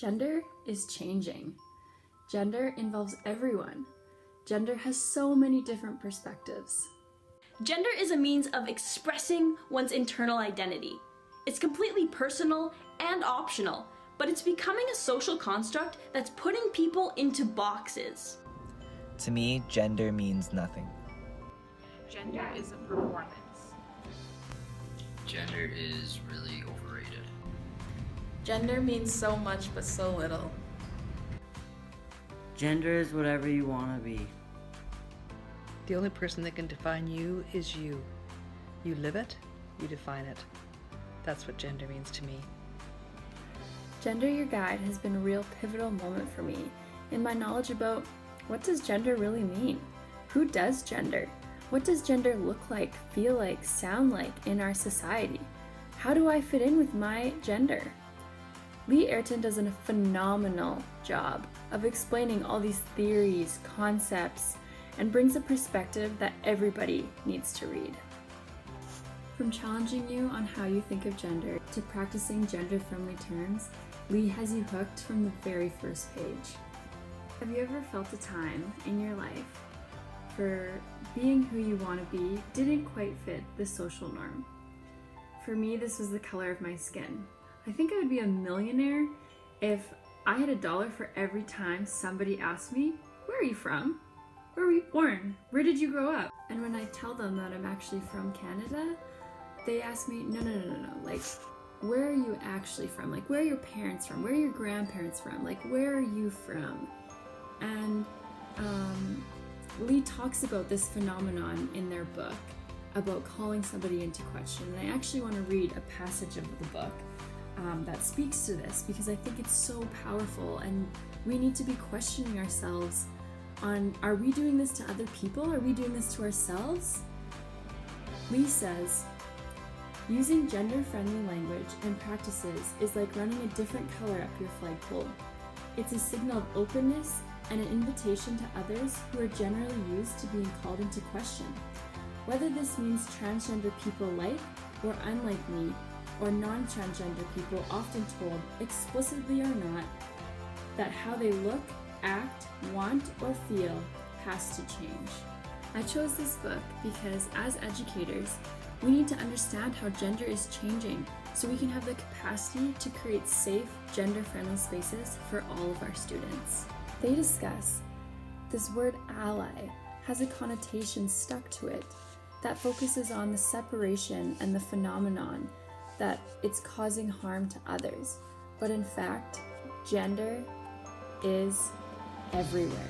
Gender is changing. Gender involves everyone. Gender has so many different perspectives. Gender is a means of expressing one's internal identity. It's completely personal and optional, but it's becoming a social construct that's putting people into boxes. To me, gender means nothing. Gender is a performance. Gender is really overrated. Gender means so much but so little. Gender is whatever you want to be. The only person that can define you is you. You live it, you define it. That's what gender means to me. Gender Your Guide has been a real pivotal moment for me in my knowledge about what does gender really mean? Who does gender? What does gender look like, feel like, sound like in our society? How do I fit in with my gender? Lee Ayrton does a phenomenal job of explaining all these theories, concepts, and brings a perspective that everybody needs to read. From challenging you on how you think of gender to practicing gender-friendly terms, Lee has you hooked from the very first page. Have you ever felt a time in your life for being who you want to be didn't quite fit the social norm? For me, this was the color of my skin. I think I would be a millionaire if I had $1 for every time somebody asked me, "Where are you from? Where were you born? Where did you grow up?" And when I tell them that I'm actually from Canada, they ask me, no, like, where are you actually from? Like, where are your parents from? Where are your grandparents from? Like, where are you from? And Lee talks about this phenomenon in their book about calling somebody into question. And I actually want to read a passage of the book that speaks to this because I think it's so powerful and we need to be questioning ourselves on, are we doing this to other people? Are we doing this to ourselves? Lee says, using gender-friendly language and practices is like running a different color up your flagpole. It's a signal of openness and an invitation to others who are generally used to being called into question. Whether this means transgender people like or unlike me, or non-transgender people often told, explicitly or not, that how they look, act, want, or feel has to change. I chose this book because as educators, we need to understand how gender is changing so we can have the capacity to create safe, gender-friendly spaces for all of our students. They discuss this word ally has a connotation stuck to it that focuses on the separation and the phenomenon that it's causing harm to others. But in fact, gender is everywhere.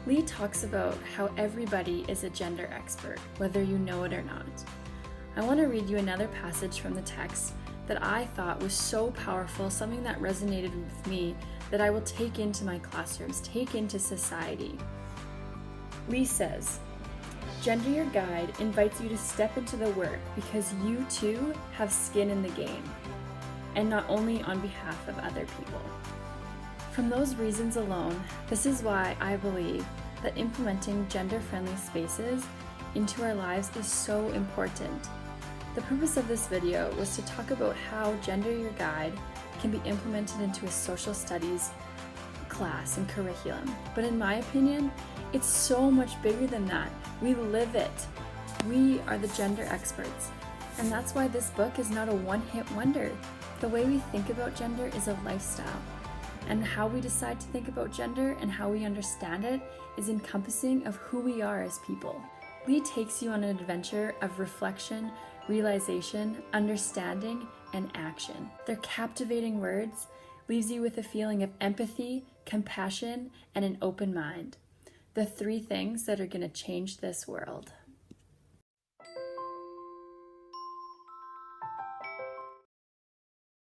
Lee talks about how everybody is a gender expert, whether you know it or not. I want to read you another passage from the text that I thought was so powerful, something that resonated with me that I will take into my classrooms, take into society. Lee says, Gender Your Guide invites you to step into the work because you too have skin in the game, and not only on behalf of other people. From those reasons alone, this is why I believe that implementing gender-friendly spaces into our lives is so important. The purpose of this video was to talk about how Gender Your Guide can be implemented into a social studies class and curriculum. But in my opinion, it's so much bigger than that. We live it. We are the gender experts. And that's why this book is not a one-hit wonder. The way we think about gender is a lifestyle. And how we decide to think about gender and how we understand it is encompassing of who we are as people. Lee takes you on an adventure of reflection, realization, understanding, and action. Their captivating words leaves you with a feeling of empathy, compassion, and an open mind. The 3 things that are going to change this world.